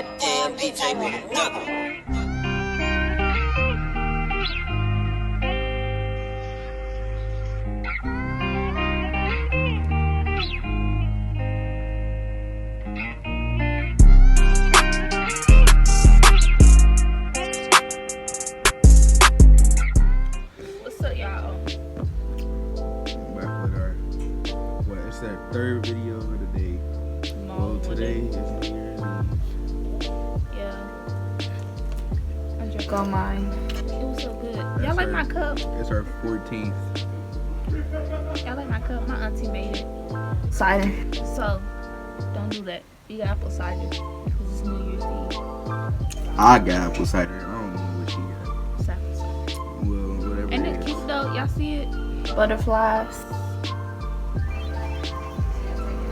goddamn DJ with a double. That third video of the day. Well, today is New Year's Eve. Yeah. I drank all mine. It was so good. Y'all like my cup? It's her 14th. Y'all like my cup? My auntie made it. Cider. So, don't do that. You got apple cider. Because it's New Year's Eve. I got apple cider. I don't know what she got. It's apple cider. Well, whatever. And it's cute though. Y'all see it? Butterflies.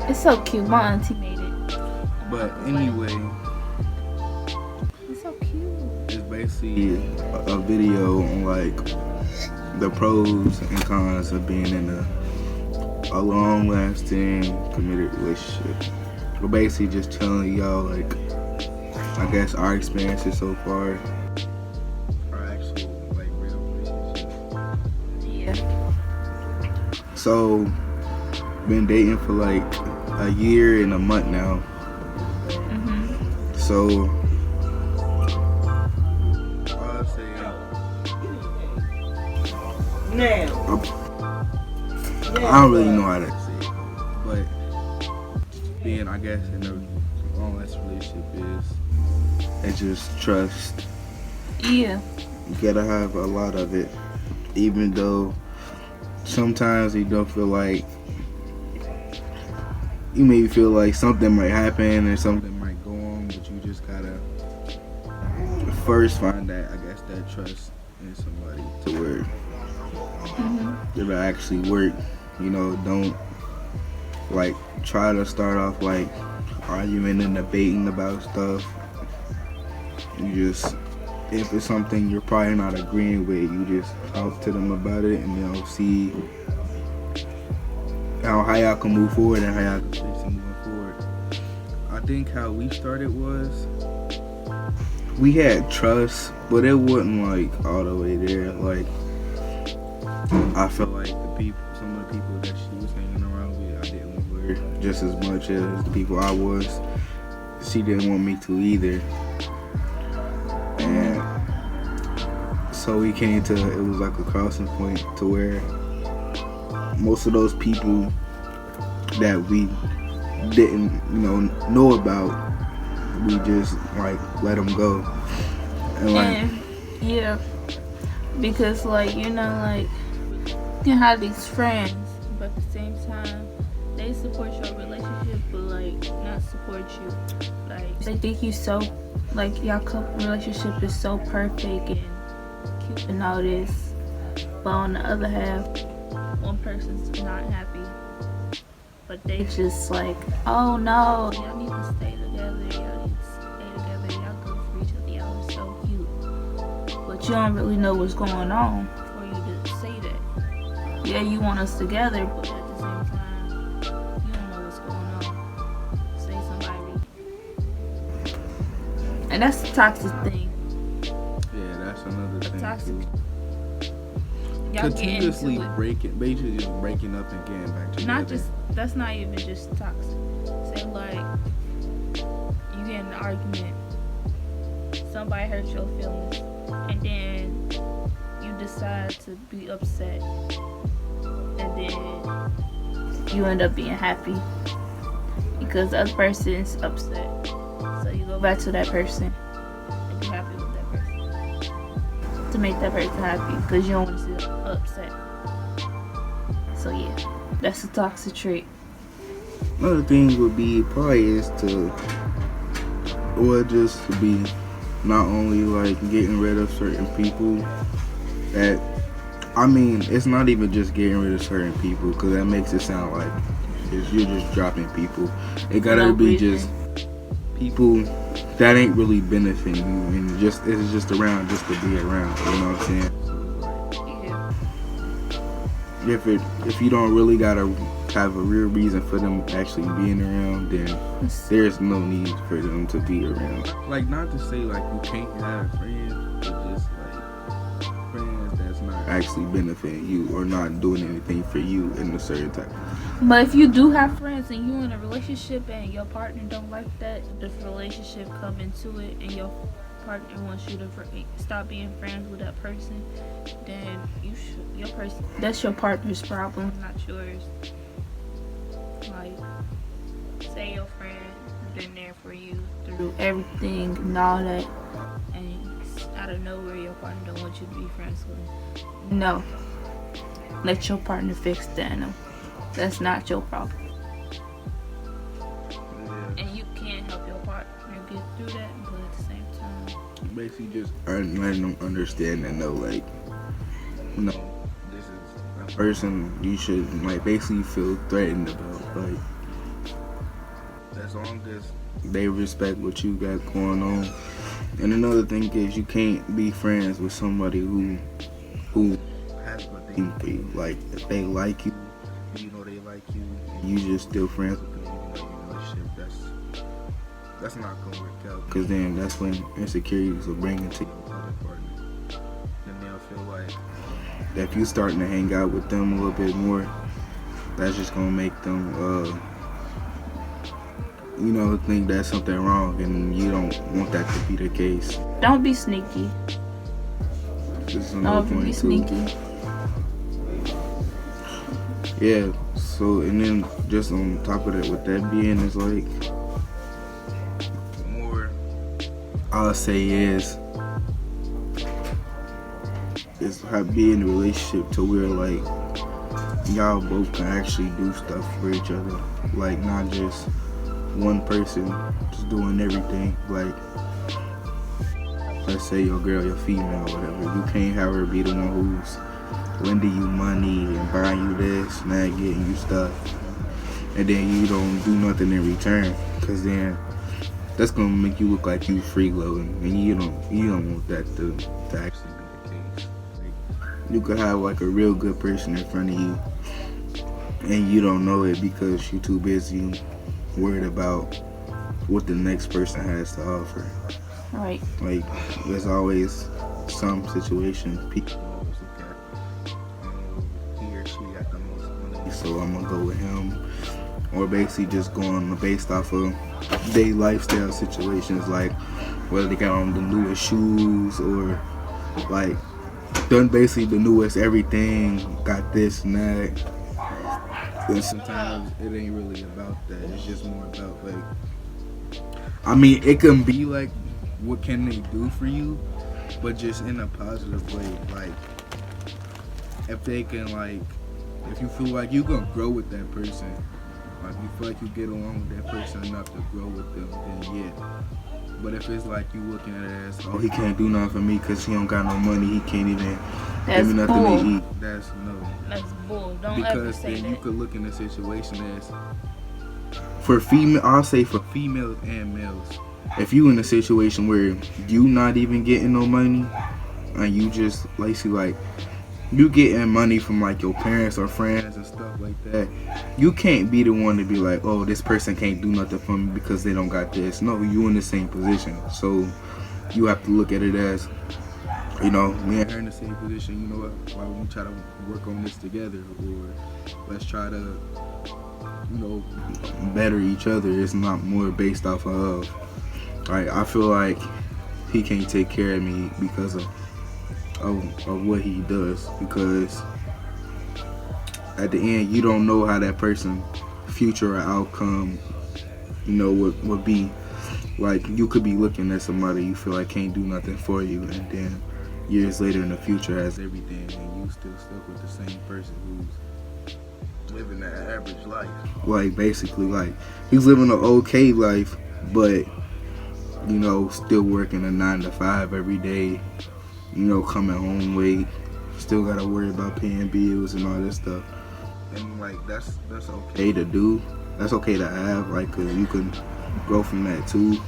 It's so cute. My auntie made it. But anyway, it's so cute. It's basically a video on like the pros and cons of being in a long-lasting committed relationship. We're basically just telling y'all like, I guess, our experiences so far. Our actual like real relationship. Yeah. So, been dating for like a year and a month now. So I'll say I don't really know how to say it, but being, I guess, in a long-lasting relationship it's just trust. Yeah. You gotta have a lot of it, even though sometimes you don't feel like. You may feel like something might happen or something might go on, but you just gotta first find that, I guess, that trust in somebody to where it'll actually work. You know, don't like try to start off like arguing and debating about stuff. You just, if it's something you're probably not agreeing with, you just talk to them about it and they'll see how y'all can move forward and how y'all can fix it moving forward. I think how we started was we had trust, but it wasn't like all the way there. Like I felt like some of the people that she was hanging around with, I didn't want her just as much as the people I was. She didn't want me to either. And so we came to, it was like a crossing point to where most of those people that we didn't, know about, we just like let them go. And yeah, because like you can have these friends, but at the same time they support your relationship, but like not support you. Like they think you so like your relationship is so perfect and cute and all this, but on the other half, one person's not happy, but they just like, oh no, y'all need to stay together, y'all need to stay together, y'all good for each other, y'all are so cute, but you don't really know what's going on for you to say that. Yeah, you want us together, but at the same time, you don't know what's going on. Say somebody. And that's the toxic thing. Yeah, that's another thing toxic. too. Y'all Continuously basically just breaking up and getting back together. That's not even just toxic. Say like, you get in an argument, somebody hurt your feelings, and then you decide to be upset, and then you end up being happy because the other person's upset. So you go back to that person and be happy with that person to make that person happy because you don't want to see them upset. So yeah, that's a toxic trait. Another thing would be probably is to be not only like getting rid of certain people that, I mean, it's not even just getting rid of certain people because that makes it sound like you're just dropping people. It gotta be just people that ain't really benefiting you and it's just around just to be around. You know what I'm saying? Yeah. If you don't really gotta have a real reason for them actually being around, then there's no need for them to be around. Like, not to say like you can't have friends, but just like friends that's not actually benefiting you or not doing anything for you in a certain type. But if you do have friends and you're in a relationship and your partner don't like that, the relationship come into it and your partner wants you to stop being friends with that person, then that's your partner's problem, not yours. Like, say your friend been there for you through everything and all that, and out of nowhere your partner don't want you to be friends with. No, let your partner fix that. No, that's not your problem. Yeah. And you can't help your partner get through that, but at the same time, basically just letting them understand and know, like, no, this is a person you should like basically feel threatened about. Like, as long as they respect what you got going on. And another thing is, you can't be friends with somebody who has a thing for you. Like, if they like you, you know they like you, and you just still friends with them, even though you're in a relationship, that's not gonna work out. Because then that's when insecurities will bring into your other partner. Then they'll feel like that if you starting to hang out with them a little bit more, that's just gonna make them think that's something wrong, and you don't want that to be the case. don't be sneaky. This is another Don't be point sneaky. too. Yeah. So, and then just on top of that, with that being, is like more. I'll say is be in a relationship to where like y'all both can actually do stuff for each other, like not just one person just doing everything. Like, let's say your girl, your female, whatever, you can't have her be the one who's lending you money and buying you this and that, getting you stuff, and then you don't do nothing in return, because then that's gonna make you look like you freeloading, and you don't want that to actually be the case. Like, you could have like a real good person in front of you, and you don't know it because you're too busy worried about what the next person has to offer. Right. Like, there's always some situation people always look at, he or she got the most money, so I'm gonna go with him. Or basically just going based off of their lifestyle situations, like whether they got on the newest shoes or like done basically the newest everything, got this and that. And sometimes it ain't really about that. It's just more about like, I mean, it can be like, what can they do for you, but just in a positive way. Like, if they can, like, if you feel like you gonna grow with that person, like you feel like you get along with that person enough to grow with them, then yeah. But if it's like you looking at it as, oh, he can't do nothing for me because he don't got no money, he can't even give me nothing to eat. That's no. That's bull. Don't ever say that. Because then you could look in the situation as, for female, I'll say for females and males, if you in a situation where you not even getting no money, and you just like you getting money from like your parents or friends and stuff like that, you can't be the one to be like, oh, this person can't do nothing for me because they don't got this. No, you in the same position, so you have to look at it as, you know, me and her in the same position. You know what? Why don't we try to work on this together, or let's try to, you know, better each other. It's not more based off of, like, I feel like he can't take care of me because of what he does, because at the end you don't know how that person future or outcome, you know, would be. Like, you could be looking at somebody you feel like can't do nothing for you, and then years later in the future has everything, and you still stuck with the same person who's living that average life. Like, basically, like, he's living an okay life, but, you know, still working a 9 to 5 every day, you know, coming home late, still gotta worry about paying bills and all this stuff. And like, that's okay to do, that's okay to have, like, cause you can grow from that too.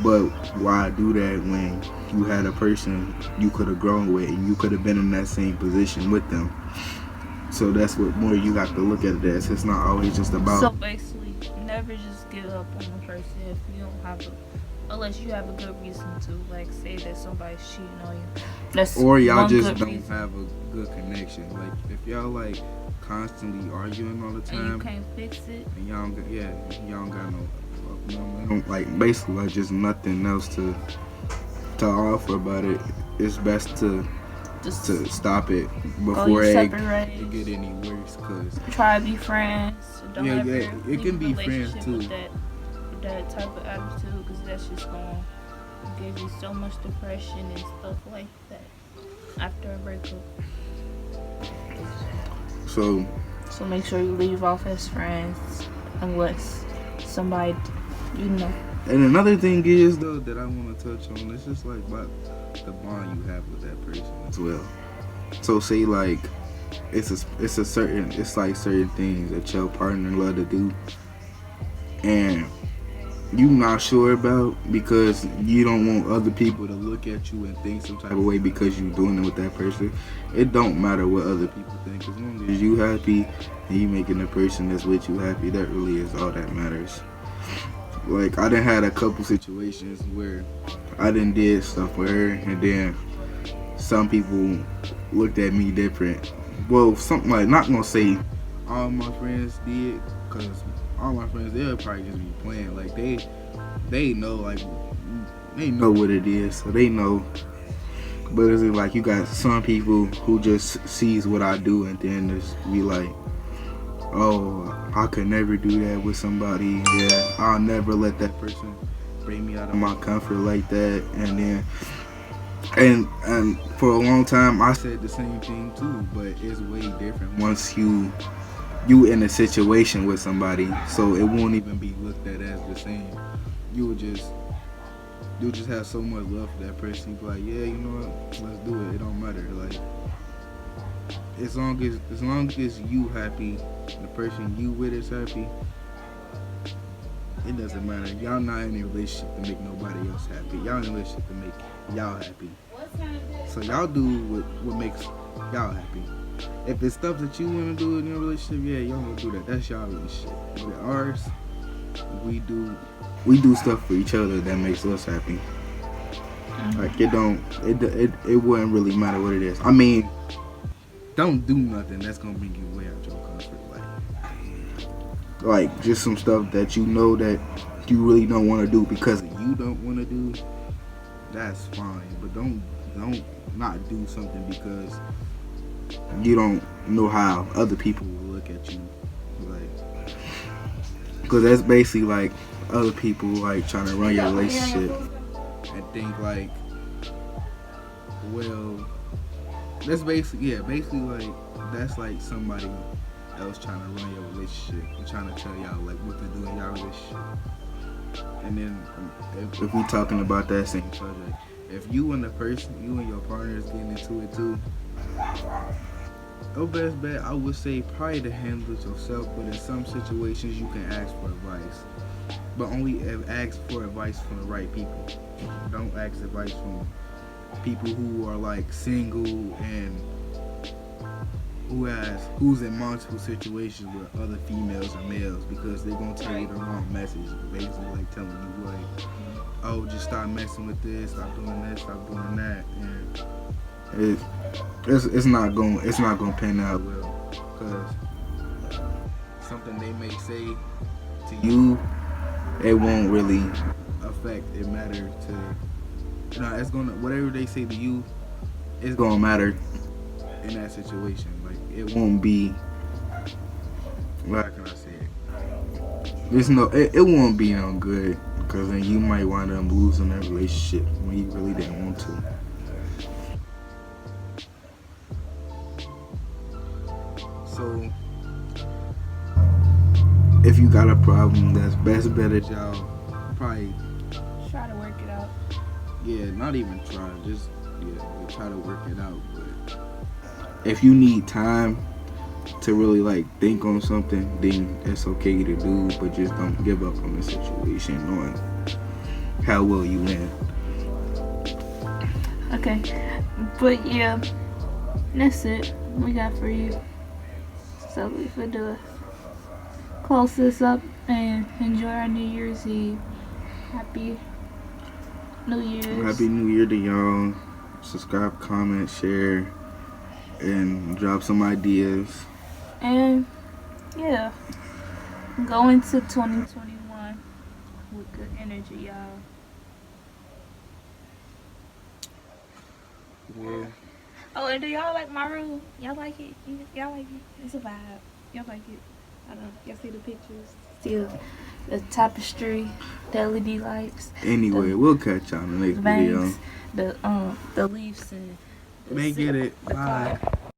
But why do that when you had a person you could have grown with and you could have been in that same position with them? So that's what more you got to look at it as. It's not always just So about. basically, never just give up on the person if you don't have unless you have a good reason to, like say that somebody's cheating on you. That's Or y'all one just good don't reason. have a good connection. Like if y'all like constantly arguing all the And you time, can't fix it. and y'all don't got, y'all don't got no, like basically like just nothing else to offer about it. It's best to Just stop it go before your it separate get any worse. Cause try to be friends. Don't Yeah, ever yeah, it leave can a be friends, relationship too. with that type of attitude, because that's just gonna give you so much depression and stuff like that after a breakup. so So make sure you leave off as friends unless somebody you know. and another thing is though that I want to touch on. It's just like about the bond you have with that person as well. So say like it's like certain things that your partner love to do, and you not sure about because you don't want other people to look at you and think some type of way because you doing it with that person. It don't matter what other people think, as long as you happy and you making the person that's with you happy. That really is all that matters. Like I done had a couple situations where I done did stuff with her, and then some people looked at me different. Well, something like, not gonna say all my friends did, cause all my friends, they'll probably just be playing. Like they know, like they know what it is, so they know. But it's like you got some people who just sees what I do and then just be like, oh, I could never do that with somebody. Yeah, I'll never let that person bring me out of my comfort like that. And then and for a long time I said the same thing too, but it's way different once you in a situation with somebody, so it won't even be looked at as the same. You'll just have so much love for that person. You'll be like, yeah, you know what, let's do it. It don't matter. Like as long as you happy, the person you with is happy, it doesn't matter. Y'all not in a relationship to make nobody else happy. Y'all in a relationship to make y'all happy. So y'all do what makes y'all happy. If it's stuff that you want to do in your relationship, yeah, y'all gonna do that. That's y'all relationship. But in ours, we do stuff for each other that makes us happy. Like it wouldn't really matter what it is. I mean, don't do nothing that's gonna bring you way out your comfort. Like just some stuff that you know that you really don't want to do because you don't want to do. That's fine, but don't not do something because you don't know how other people will look at you. Like, because that's basically like other people like trying to run your relationship and think like, well, that's basically like that's like somebody else trying to run your relationship and trying to tell y'all like what to do in y'all relationship. And then if we talking about that same subject, if you and your partner is getting into it too, your best bet, I would say, probably to handle it yourself. But in some situations, you can ask for advice, but only ask for advice from the right people. Don't ask advice from people who are like single and who's in multiple situations with other females or males, because they're gonna tell you the wrong message. Basically, like telling you like, oh, just stop messing with this, stop doing this, stop doing that, and it's not gonna pan out well, because something they may say to you, it won't really affect it matter to, it's gonna, whatever they say to you, it's gonna matter in that situation. Like it won't be, how can I say it? It won't be no good, because then you might wind up losing that relationship when you really didn't want to. So if you got a problem, that's best bet that y'all probably Try to work it out. Yeah, not even try, just try to work it out. But if you need time to really like think on something, then it's okay to do, but just don't give up on the situation knowing how well you win. Okay, but yeah, that's it we got for you. So we finna close this up and enjoy our New Year's Eve. Happy New Year's. Happy New Year to y'all. Subscribe, comment, share, and drop some ideas. And yeah, go into 2021 with good energy, y'all. Well, Oh, and do y'all like my room? Y'all like it? Y'all like it? It's a vibe. Y'all like it? I don't know. Y'all see the pictures? See the tapestry, the LED lights, anyway, we'll catch y'all in the next video. bangs, the leaves, and They get it. the Bye. car.